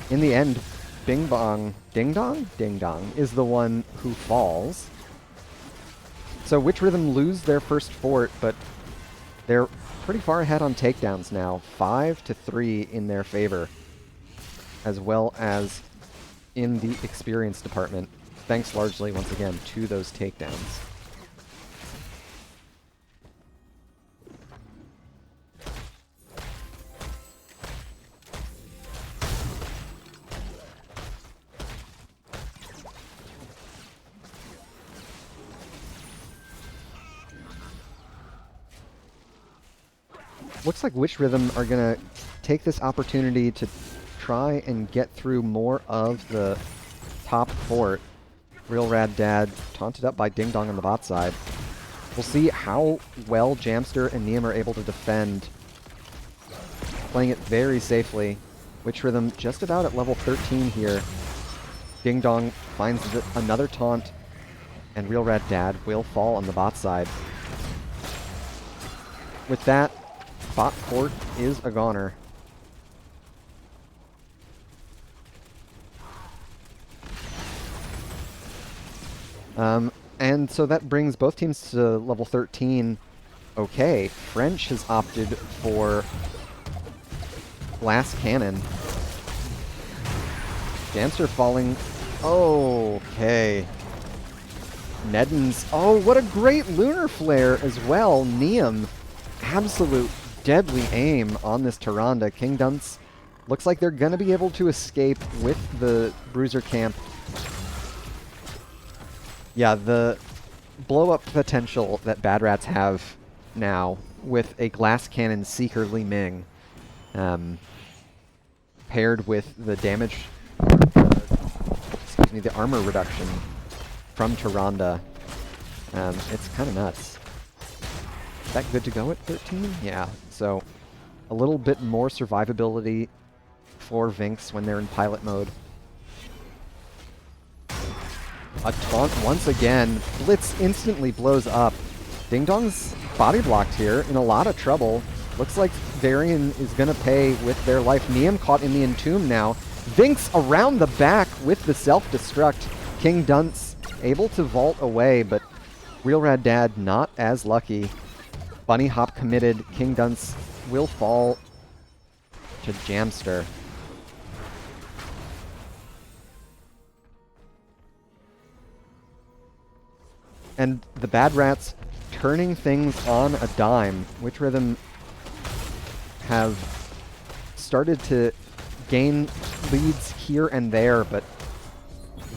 In the end, Bing Bong, Ding Dong? Ding Dong is the one who falls. So Witch Rhythm lose their first fort, but they're pretty far ahead on takedowns now. 5-3 in their favor, as well as in the experience department, thanks largely, once again, to those takedowns. looks like Witch Rhythm are going to take this opportunity to try and get through more of the top fort. Real Rad Dad taunted up by Ding Dong on the bot side. We'll see how well Jamster and Neum are able to defend. Playing it very safely. Witch Rhythm just about at level 13 here. Ding Dong finds another taunt, and Real Rad Dad will fall on the bot side. With that, bot fort is a goner. And so that brings both teams to level 13. Okay, French has opted for Glass Cannon. Jamster falling. Okay. Neddens. Oh, what a great Lunar Flare as well. Neum. Absolute deadly aim on this Tyrande. King Dunce looks like they're going to be able to escape with the Bruiser Camp. Yeah, the blow-up potential that Bad Rats have now with a Glass Cannon Seeker Li Ming, paired with the damage, excuse me, the armor reduction from Tyrande, it's kind of nuts. Is that good to go at 13? Yeah, so a little bit more survivability for Vinx when they're in pilot mode. A taunt once again. Blitz instantly blows up. Ding Dong's body blocked here, in a lot of trouble. Looks like Varian is going to pay with their life. Neum caught in the Entomb now. Vinx around the back with the self-destruct. King Dunce able to vault away, but Real Rad Dad not as lucky. Bunny Hop committed. King Dunce will fall to Jamster. And the Bad Rats turning things on a dime. Witch Rhythm have started to gain leads here and there, but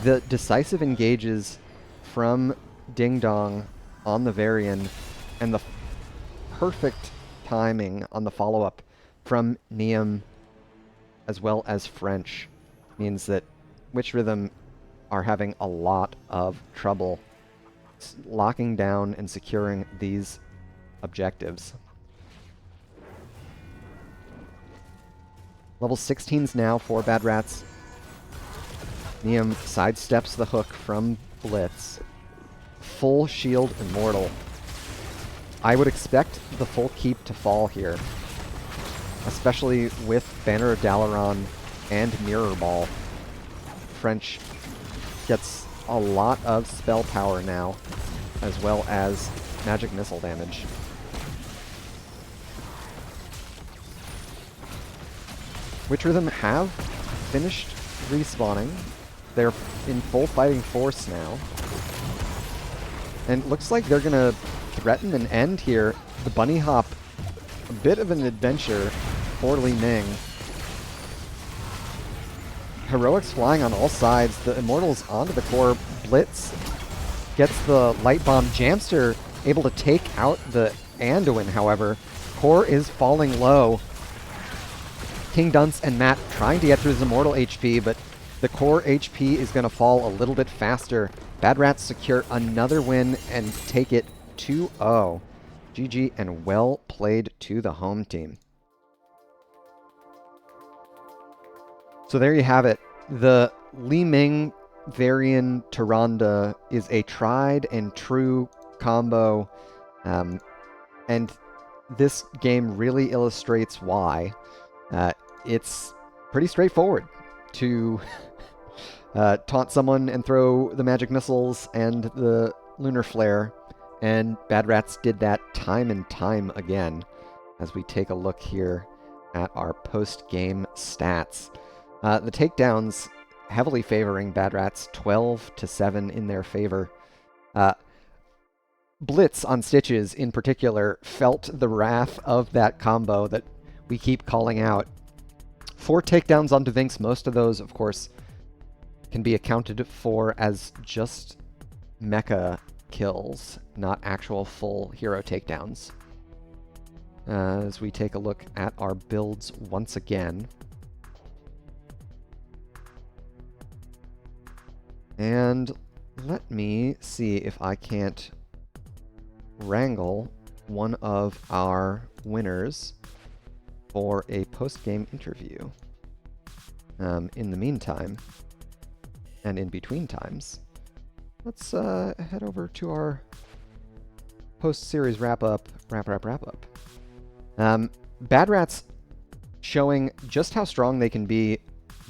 the decisive engages from Ding Dong on the Varian and the perfect timing on the follow-up from Neum as well as French means that Witch Rhythm are having a lot of trouble locking down and securing these objectives. Level 16s now for Bad Rats. Neum sidesteps the hook from Blitz. Full shield Immortal. I would expect the full keep to fall here, especially with Banner of Dalaran and Mirror Ball. French gets a lot of spell power now, as well as magic missile damage. Witch Rhythm have finished respawning. They're in full fighting force now. And it looks like they're going to threaten an end here. The Bunny Hop, a bit of an adventure for Li Ming. Heroics flying on all sides. The Immortals onto the core. Blitz gets the Light Bomb. Jamster able to take out the Anduin, however. Core is falling low. King Dunce and Matt trying to get through his Immortal HP, but the core HP is going to fall a little bit faster. Bad Rats secure another win and take it 2-0. GG and well played to the home team. So there you have it. The Li Ming Varian Tyrande is a tried and true combo. And this game really illustrates why. It's pretty straightforward to taunt someone and throw the magic missiles and the lunar flare, and Bad Rats did that time and time again. As we take a look here at our post-game stats. The takedowns heavily favoring Bad Rats, 12-7 in their favor. Blitz on Stitches in particular felt the wrath of that combo that we keep calling out. 4 takedowns onto Vinx. Most of those, of course, can be accounted for as just mecha kills, not actual full hero takedowns. as we take a look at our builds once again. And let me see if I can't wrangle one of our winners for a post-game interview. In the meantime, and in between times, let's head over to our post-series wrap-up. Bad Rats showing just how strong they can be.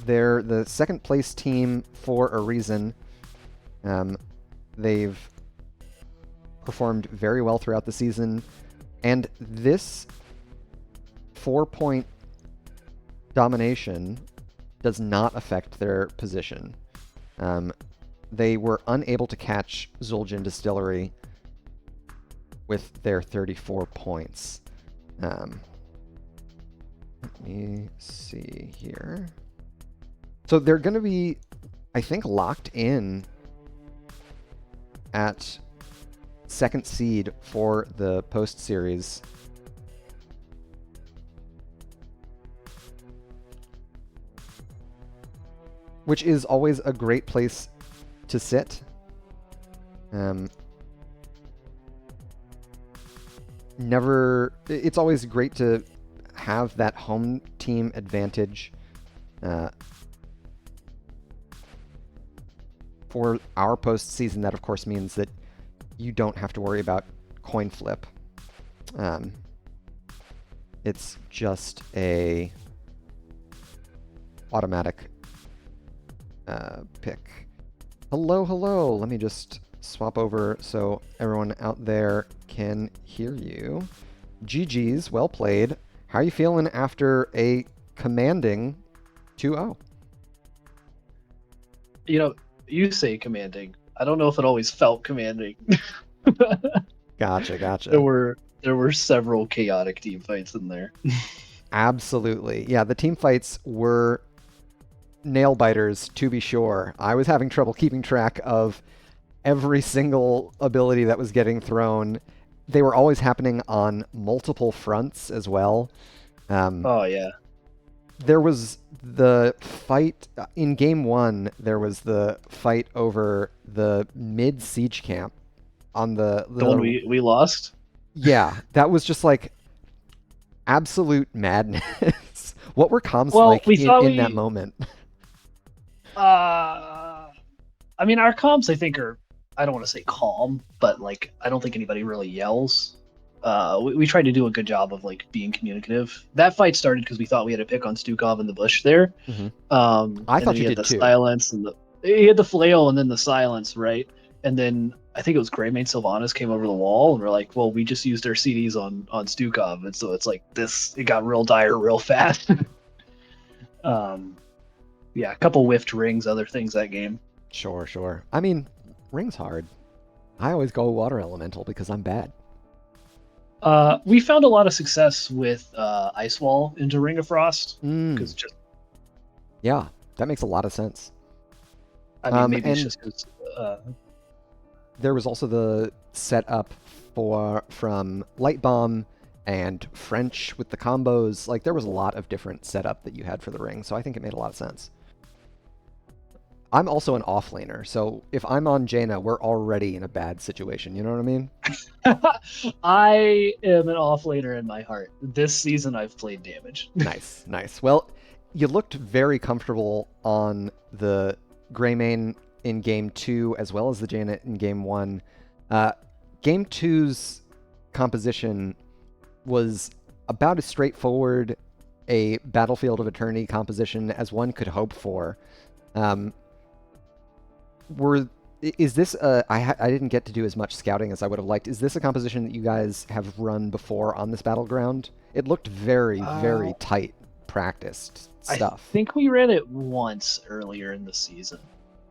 They're the second place team for a reason. They've performed very well throughout the season, and this 4-point domination does not affect their position. They were unable to catch Zul'jin Distillery with their 34 points. Let me see here. So they're going to be, I think, locked in at second seed for the post series. Which is always a great place to sit. It's always great to have that home team advantage. For our postseason, that of course means that you don't have to worry about coin flip. It's just a automatic pick. Hello. Let me just swap over so everyone out there can hear you. GG's, well played. How are you feeling after a commanding 2-0? You know, you say commanding. I don't know if it always felt commanding. Gotcha. There were several chaotic team fights in there. Absolutely. Yeah, the team fights were nail biters, to be sure. I was having trouble keeping track of every single ability that was getting thrown. They were always happening on multiple fronts as well. Oh, yeah. There was the fight in game 1. There was the fight over the mid siege camp on the one we lost. Yeah, that was just like absolute madness. What were comms like in that moment? I mean, our comms, I think, are, I don't want to say calm, but like, I don't think anybody really yells. We tried to do a good job of like being communicative. That fight started because we thought we had a pick on Stukov in the bush there. Mm-hmm. I thought you did too. Silence and he had the flail and then the silence, right? And then I think it was Greymane Sylvanas came over the wall and we're like, well, we just used our CDs on Stukov, and so it's like this. It got real dire real fast. Yeah, a couple whiffed rings, other things that game. Sure. I mean, rings hard. I always go water elemental because I'm bad. We found a lot of success with Ice Wall into Ring of Frost. Yeah, that makes a lot of sense. I mean, maybe it's just because... there was also the setup from Light Bomb and French with the combos. Like, there was a lot of different setup that you had for the ring, so I think it made a lot of sense. I'm also an offlaner, so if I'm on Jaina, we're already in a bad situation. You know what I mean? I am an offlaner in my heart. This season, I've played damage. Nice. Well, you looked very comfortable on the Greymane in Game 2, as well as the Jaina in Game 1. Game 2's composition was about as straightforward a Battlefield of Eternity composition as one could hope for. Is this I didn't get to do as much scouting as I would have liked. Is this a composition that you guys have run before on this battleground? It looked very tight, practiced stuff. I think we ran it once earlier in the season,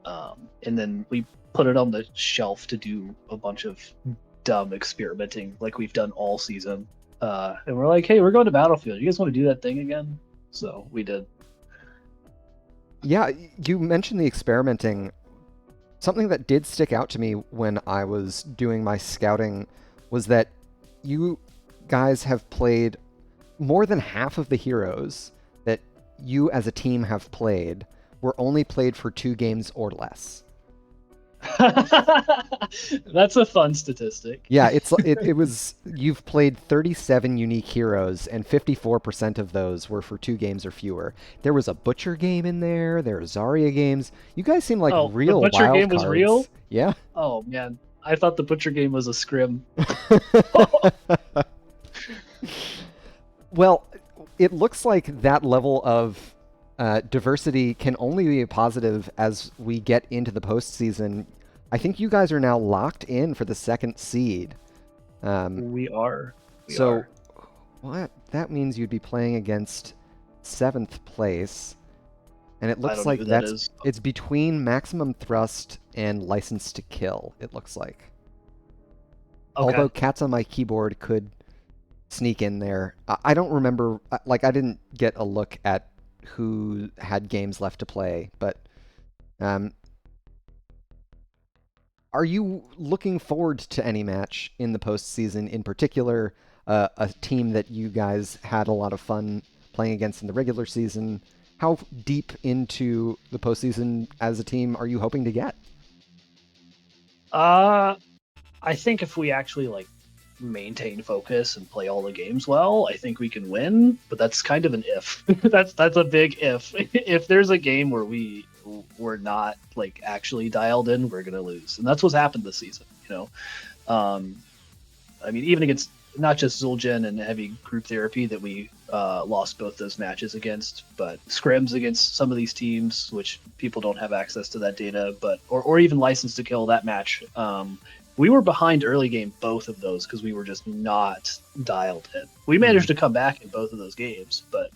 and then we put it on the shelf to do a bunch of dumb experimenting like we've done all season. And we're like, hey, we're going to Battlefield. You guys want to do that thing again? So we did. Yeah, you mentioned the experimenting. Something that did stick out to me when I was doing my scouting was that you guys have played more than half of the heroes that you as a team have played were only played for 2 games or less. That's a fun statistic. Yeah, it was you've played 37 unique heroes and 54% of those were for 2 games or fewer. There was a Butcher game in there, there were Zarya games. You guys seem like Oh, the real Butcher wild game was real? cards. Yeah. Oh man, I thought the Butcher game was a scrim. Well, it looks like that level of diversity can only be positive as we get into the postseason. I think you guys are now locked in for the 2nd seed. We are. So what that means you'd be playing against 7th place, and it I looks don't know like who that is. it's between Maximum Thrust and License to Kill, it looks like. Okay. Although Cats on My Keyboard could sneak in there. I don't remember, like I didn't get a look at who had games left to play, but are you looking forward to any match in the postseason, in particular a team that you guys had a lot of fun playing against in the regular season? How deep into the postseason as a team are you hoping to get? I think if we actually like maintain focus and play all the games well, I think we can win. But that's kind of an if. that's a big if. If there's a game where we're not like actually dialed in, we're gonna lose, and that's what's happened this season. I mean, even against not just Zul'jin and Heavy Group Therapy that we lost both those matches against, but scrims against some of these teams, which people don't have access to that data, but or even License to Kill, that match. We were behind early game both of those because we were just not dialed in. We managed to come back in both of those games, but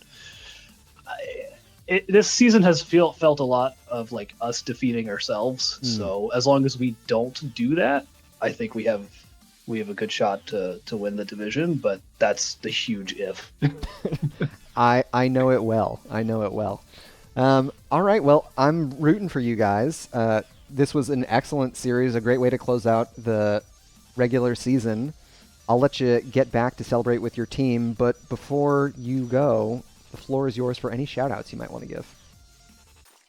this season has felt a lot of like us defeating ourselves. So as long as we don't do that, I think we have a good shot to win the division. But that's the huge if. I know it well. I know it well. All right. Well, I'm rooting for you guys. This was an excellent series, a great way to close out the regular season. I'll let you get back to celebrate with your team, but before you go, the floor is yours for any shout-outs you might want to give.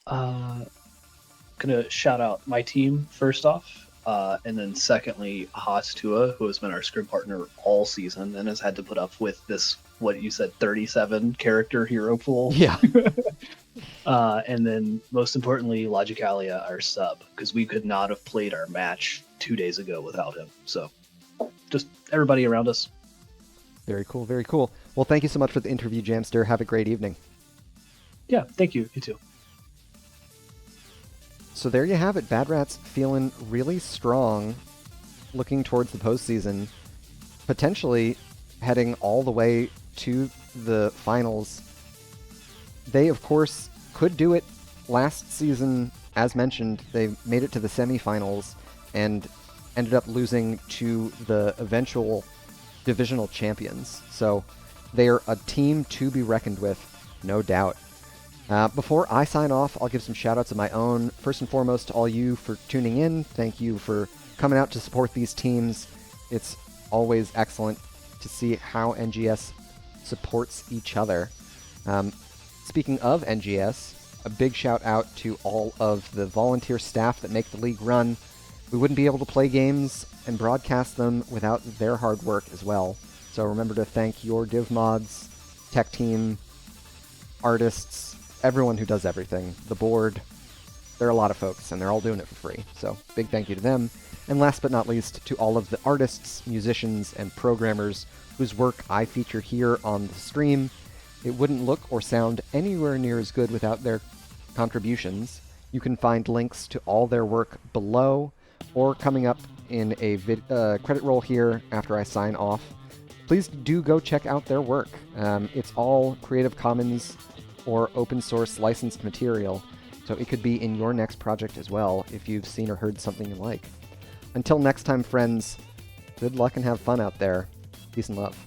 Gonna shout out my team first off, and then secondly, Haas-Tua, who has been our scrim partner all season and has had to put up with this, what you said, 37 character hero pool. Yeah. And then most importantly, Logicalia, our sub, because we could not have played our match 2 days ago without him. So just everybody around us. Very cool, very cool. Well, thank you so much for the interview, Jamster. Have a great evening. Yeah, thank you. You too. So there you have it. Bad Rats feeling really strong, looking towards the postseason, potentially heading all the way to the finals. They, of course, could do it last season. As mentioned, they made it to the semifinals and ended up losing to the eventual divisional champions. So they are a team to be reckoned with, no doubt. Before I sign off, I'll give some shout-outs of my own. First and foremost, to all you for tuning in. Thank you for coming out to support these teams. It's always excellent to see how NGS supports each other. Speaking of NGS, a big shout out to all of the volunteer staff that make the league run. We wouldn't be able to play games and broadcast them without their hard work as well. So remember to thank your div mods, tech team, artists, everyone who does everything, the board. There are a lot of folks, and they're all doing it for free. So big thank you to them. And last but not least, to all of the artists, musicians, and programmers whose work I feature here on the stream. It wouldn't look or sound anywhere near as good without their contributions. You can find links to all their work below or coming up in a credit roll here after I sign off. Please do go check out their work. It's all Creative Commons or open source licensed material, so it could be in your next project as well if you've seen or heard something you like. Until next time, friends, good luck and have fun out there. Peace and love.